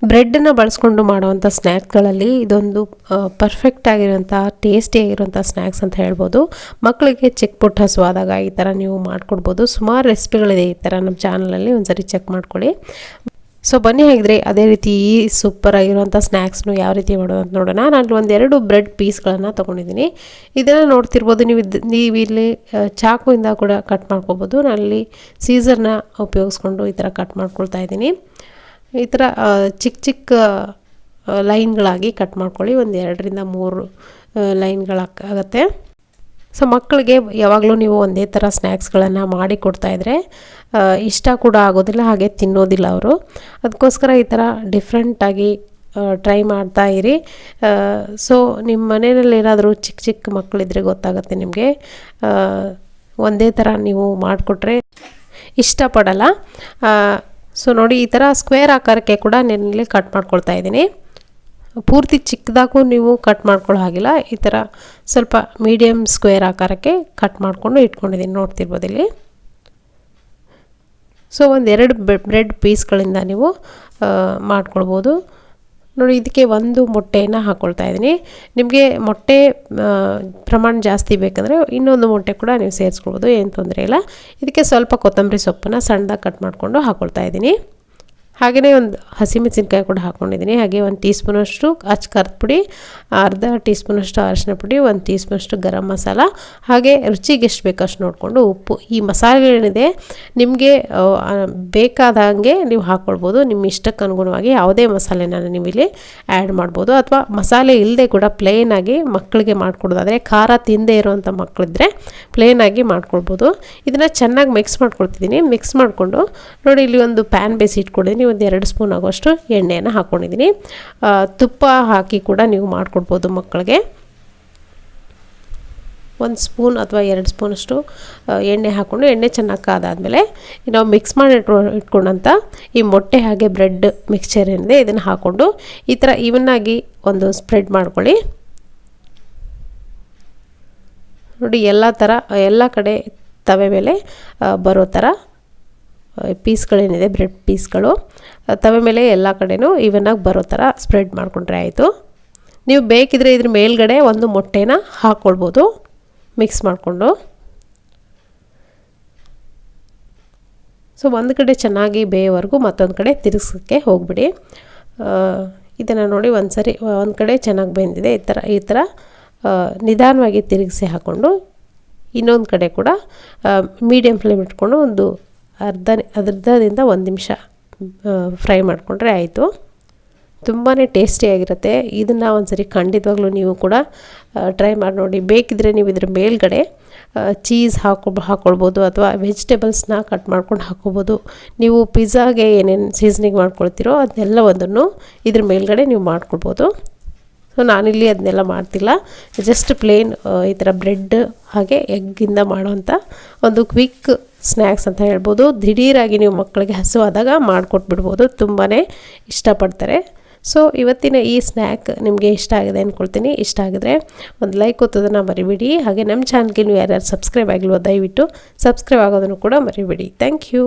ಬ್ರೆಡ್ಡನ್ನು ಬಳಸ್ಕೊಂಡು ಮಾಡುವಂಥ ಸ್ನ್ಯಾಕ್ಸ್ಗಳಲ್ಲಿ ಇದೊಂದು ಪರ್ಫೆಕ್ಟ್ ಆಗಿರೋಂಥ ಟೇಸ್ಟಿಯಾಗಿರೋಂಥ ಸ್ನ್ಯಾಕ್ಸ್ ಅಂತ ಹೇಳ್ಬೋದು. ಮಕ್ಕಳಿಗೆ ಚಿಕ್ಕ ಪುಟ್ಟ ಹಸುವಾದಾಗ ಈ ಥರ ನೀವು ಮಾಡಿಕೊಡ್ಬೋದು. ಸುಮಾರು ರೆಸಿಪಿಗಳಿದೆ ಈ ಥರ ನಮ್ಮ ಚಾನಲಲ್ಲಿ, ಒಂದ್ಸರಿ ಚೆಕ್ ಮಾಡ್ಕೊಳ್ಳಿ. ಸೊ ಬನ್ನಿ ಹಾಗಿದ್ರೆ ಅದೇ ರೀತಿ ಈ ಸೂಪರ್ ಆಗಿರುವಂಥ ಸ್ನ್ಯಾಕ್ಸ್ನು ಯಾವ ರೀತಿ ಮಾಡೋದು ಅಂತ ನೋಡೋಣ. ನಾನು ಒಂದೆರಡು ಬ್ರೆಡ್ ಪೀಸ್ಗಳನ್ನು ತೊಗೊಂಡಿದ್ದೀನಿ. ಇದನ್ನು ನೋಡ್ತಿರ್ಬೋದು ನೀವು ಇಲ್ಲಿ ಚಾಕುವಿಂದ ಕೂಡ ಕಟ್ ಮಾಡ್ಕೊಬೋದು. ನಾನಲ್ಲಿ ಸೀಸರ್ನ ಉಪಯೋಗಿಸ್ಕೊಂಡು ಈ ಥರ ಕಟ್ ಮಾಡ್ಕೊಳ್ತಾ ಇದ್ದೀನಿ. ಈ ಥರ ಚಿಕ್ಕ ಚಿಕ್ಕ ಲೈನ್ಗಳಾಗಿ ಕಟ್ ಮಾಡ್ಕೊಳ್ಳಿ. ಒಂದು 2-3 ಲೈನ್ಗಳಾಗುತ್ತೆ. ಸೊ ಮಕ್ಕಳಿಗೆ ಯಾವಾಗಲೂ ನೀವು ಒಂದೇ ಥರ ಸ್ನ್ಯಾಕ್ಸ್ಗಳನ್ನು ಮಾಡಿ ಕೊಡ್ತಾಯಿದ್ರೆ ಇಷ್ಟ ಕೂಡ ಆಗೋದಿಲ್ಲ, ಹಾಗೆ ತಿನ್ನೋದಿಲ್ಲ ಅವರು. ಅದಕ್ಕೋಸ್ಕರ ಈ ಥರ ಡಿಫ್ರೆಂಟಾಗಿ ಟ್ರೈ ಮಾಡ್ತಾ ಇರಿ. ಸೊ ನಿಮ್ಮ ಮನೆಯಲ್ಲಿ ಏನಾದರೂ ಚಿಕ್ಕ ಚಿಕ್ಕ ಮಕ್ಕಳಿದ್ರೆ ಗೊತ್ತಾಗುತ್ತೆ ನಿಮಗೆ. ಒಂದೇ ಥರ ನೀವು ಮಾಡಿಕೊಟ್ರೆ ಇಷ್ಟಪಡಲ್ಲ. ಸೊ ನೋಡಿ, ಈ ಥರ ಸ್ಕ್ವೇರ್ ಆಕಾರಕ್ಕೆ ಕೂಡ ನೆನ್ನಲ್ಲಿ ಕಟ್ ಮಾಡ್ಕೊಳ್ತಾ ಇದ್ದೀನಿ. ಪೂರ್ತಿ ಚಿಕ್ಕದಾಗೂ ನೀವು ಕಟ್ ಮಾಡ್ಕೊಳ್ಳೋ ಹಾಗಿಲ್ಲ. ಈ ಥರ ಸ್ವಲ್ಪ ಮೀಡಿಯಮ್ ಸ್ಕ್ವೇರ್ ಆಕಾರಕ್ಕೆ ಕಟ್ ಮಾಡಿಕೊಂಡು ಇಟ್ಕೊಂಡಿದ್ದೀನಿ, ನೋಡ್ತಿರ್ಬೋದು ಇಲ್ಲಿ. ಸೊ 1-2 ಬ್ರೆಡ್ ಪೀಸ್ಗಳಿಂದ ನೀವು ಮಾಡ್ಕೊಳ್ಬೋದು. ನೋಡಿ, ಇದಕ್ಕೆ 1 ಮೊಟ್ಟೆಯನ್ನು ಹಾಕ್ಕೊಳ್ತಾ ಇದ್ದೀನಿ. ನಿಮಗೆ ಮೊಟ್ಟೆ ಪ್ರಮಾಣ ಜಾಸ್ತಿ ಬೇಕಂದರೆ ಇನ್ನೊಂದು ಮೊಟ್ಟೆ ಕೂಡ ನೀವು ಸೇರಿಸ್ಕೊಳ್ಬೋದು, ಏನು ತೊಂದರೆ ಇಲ್ಲ. ಇದಕ್ಕೆ ಸ್ವಲ್ಪ ಕೊತ್ತಂಬರಿ ಸೊಪ್ಪನ್ನು ಸಣ್ಣದಾಗಿ ಕಟ್ ಮಾಡಿಕೊಂಡು ಹಾಕ್ಕೊಳ್ತಾ ಇದ್ದೀನಿ. ಹಾಗೆಯೇ ಒಂದು ಹಸಿಮೆಣಸಿನ್ಕಾಯಿ ಕೂಡ ಹಾಕ್ಕೊಂಡಿದ್ದೀನಿ. ಹಾಗೆ 1 ಟೀ ಸ್ಪೂನಷ್ಟು ಖಾರದ ಪುಡಿ, ಅರ್ಧ ಟೀ ಸ್ಪೂನಷ್ಟು ಅರಿಶಿನ ಪುಡಿ, 1 ಟೀ ಸ್ಪೂನಷ್ಟು ಗರಂ ಮಸಾಲ, ಹಾಗೆ ರುಚಿಗೆ ಎಷ್ಟು ಬೇಕಷ್ಟು ನೋಡಿಕೊಂಡು ಉಪ್ಪು. ಈ ಮಸಾಲೆಗಳೇನಿದೆ ನಿಮಗೆ ಬೇಕಾದಂಗೆ ನೀವು ಹಾಕ್ಕೊಳ್ಬೋದು. ನಿಮ್ಮ ಇಷ್ಟಕ್ಕೆ ಅನುಗುಣವಾಗಿ ಯಾವುದೇ ಮಸಾಲೆನ ನೀವಿಲ್ಲಿ ಆ್ಯಡ್ ಮಾಡ್ಬೋದು. ಅಥವಾ ಮಸಾಲೆ ಇಲ್ಲದೆ ಕೂಡ ಪ್ಲೇನಾಗಿ ಮಕ್ಕಳಿಗೆ ಮಾಡಿಕೊಡೋದಾದರೆ, ಖಾರ ತಿಂದೇ ಇರೋವಂಥ ಮಕ್ಕಳಿದ್ರೆ ಪ್ಲೇನಾಗಿ ಮಾಡ್ಕೊಳ್ಬೋದು. ಇದನ್ನು ಚೆನ್ನಾಗಿ ಮಿಕ್ಸ್ ಮಾಡ್ಕೊಳ್ತಿದ್ದೀನಿ. ಮಿಕ್ಸ್ ಮಾಡಿಕೊಂಡು ನೋಡಿ, ಇಲ್ಲಿ ಒಂದು ಪ್ಯಾನ್ ಬೇಯಿಸಿ ಇಟ್ಕೊಂಡಿದ್ದೀನಿ. ಒಂದು 2 ಸ್ಪೂನ್ ಆಗೋಷ್ಟು ಎಣ್ಣೆಯನ್ನು ಹಾಕ್ಕೊಂಡಿದ್ದೀನಿ. ತುಪ್ಪ ಹಾಕಿ ಕೂಡ ನೀವು ಮಾಡಿಕೊಡ್ಬೋದು ಮಕ್ಕಳಿಗೆ. 1 ಸ್ಪೂನ್ ಅಥವಾ 2 ಸ್ಪೂನಷ್ಟು ಎಣ್ಣೆ ಹಾಕ್ಕೊಂಡು, ಎಣ್ಣೆ ಚೆನ್ನಾಗಿ ಕಾದಾದಮೇಲೆ ನಾವು ಮಿಕ್ಸ್ ಮಾಡಿ ಇಟ್ಕೊಂಡಂಥ ಈ ಮೊಟ್ಟೆ ಹಾಗೆ ಬ್ರೆಡ್ ಮಿಕ್ಸ್ಚರ್ ಏನಿದೆ ಇದನ್ನು ಹಾಕ್ಕೊಂಡು ಈ ಥರ ಈವನ್ನಾಗಿ ಒಂದು ಸ್ಪ್ರೆಡ್ ಮಾಡ್ಕೊಳ್ಳಿ. ನೋಡಿ, ಎಲ್ಲ ಕಡೆ ತವೆ ಮೇಲೆ ಬರೋ ಥರ ಪೀಸ್ಗಳೇನಿದೆ ಬ್ರೆಡ್ ಪೀಸ್ಗಳು ತವೆ ಮೇಲೆ ಎಲ್ಲ ಕಡೆನೂ ಈವನ್ನಾಗಿ ಬರೋ ಥರ ಸ್ಪ್ರೆಡ್ ಮಾಡಿಕೊಂಡ್ರೆ ಆಯಿತು. ನೀವು ಬೇಕಿದ್ರೆ ಇದ್ರ ಮೇಲ್ಗಡೆ ಒಂದು ಮೊಟ್ಟೆನ ಹಾಕ್ಕೊಳ್ಬೋದು ಮಿಕ್ಸ್ ಮಾಡಿಕೊಂಡು. ಸೊ ಒಂದು ಕಡೆ ಚೆನ್ನಾಗಿ ಬೇಯೋವರೆಗೂ ಮತ್ತೊಂದು ಕಡೆ ತಿರುಗಿಸೋಕ್ಕೆ ಹೋಗ್ಬಿಡಿ. ಇದನ್ನು ನೋಡಿ, ಒಂದು ಕಡೆ ಚೆನ್ನಾಗಿ ಬೆಂದಿದೆ. ಈ ಥರ ನಿಧಾನವಾಗಿ ತಿರುಗಿಸಿ ಹಾಕ್ಕೊಂಡು ಇನ್ನೊಂದು ಕಡೆ ಕೂಡ ಮೀಡಿಯಮ್ ಫ್ಲೇಮ್ ಇಟ್ಕೊಂಡು ಒಂದು ಅರ್ಧದಿಂದ 1 ನಿಮಿಷ ಫ್ರೈ ಮಾಡಿಕೊಂಡ್ರೆ ಆಯಿತು. ತುಂಬಾ ಟೇಸ್ಟಿಯಾಗಿರುತ್ತೆ. ಇದನ್ನು ಒಂದ್ಸರಿ ಖಂಡಿತವಾಗ್ಲೂ ನೀವು ಕೂಡ ಟ್ರೈ ಮಾಡಿ ನೋಡಿ. ಬೇಕಿದ್ರೆ ನೀವು ಇದ್ರ ಮೇಲ್ಗಡೆ ಚೀಸ್ ಹಾಕ್ಕೊಳ್ಬೋದು ಅಥವಾ ವೆಜಿಟೇಬಲ್ಸ್ನ ಕಟ್ ಮಾಡ್ಕೊಂಡು ಹಾಕ್ಕೊಬೋದು. ನೀವು ಪಿಜ್ಜಾಗೆ ಏನೇನು ಸೀಸನಿಂಗ್ ಮಾಡ್ಕೊಳ್ತೀರೋ ಅದನ್ನೆಲ್ಲವನ್ನು ಇದ್ರ ಮೇಲ್ಗಡೆ ನೀವು ಮಾಡ್ಕೊಳ್ಬೋದು. ಸೊ ನಾನಿಲ್ಲಿ ಅದನ್ನೆಲ್ಲ ಮಾಡ್ತಿಲ್ಲ, ಜಸ್ಟ್ ಪ್ಲೇನ್ ಈ ಥರ ಬ್ರೆಡ್ ಹಾಗೆ ಎಗ್ಗಿಂದ ಮಾಡೋವಂಥ ಒಂದು ಕ್ವಿಕ್ ಸ್ನ್ಯಾಕ್ಸ್ ಅಂತ ಹೇಳ್ಬೋದು. ದಿಢೀರಾಗಿ ನೀವು ಮಕ್ಕಳಿಗೆ ಹಸುವಾದಾಗ ಮಾಡಿಕೊಟ್ಬಿಡ್ಬೋದು, ತುಂಬಾ ಇಷ್ಟಪಡ್ತಾರೆ. ಸೊ ಇವತ್ತಿನ ಈ ಸ್ನ್ಯಾಕ್ ನಿಮಗೆ ಇಷ್ಟ ಆಗಿದೆ ಅಂದ್ಕೊಳ್ತೀನಿ. ಇಷ್ಟ ಆಗಿದ್ರೆ ಒಂದು ಲೈಕ್ ಒತ್ತೋದನ್ನು ಮರಿಬೇಡಿ. ಹಾಗೆ ನಮ್ಮ ಚಾನಲ್ಗೆ ನೀವು ಯಾರ್ಯಾರು ಸಬ್ಸ್ಕ್ರೈಬ್ ಆಗಿಲ್ವೋ ದಯವಿಟ್ಟು ಸಬ್ಸ್ಕ್ರೈಬ್ ಆಗೋದನ್ನು ಕೂಡ ಮರಿಬೇಡಿ. Thank you.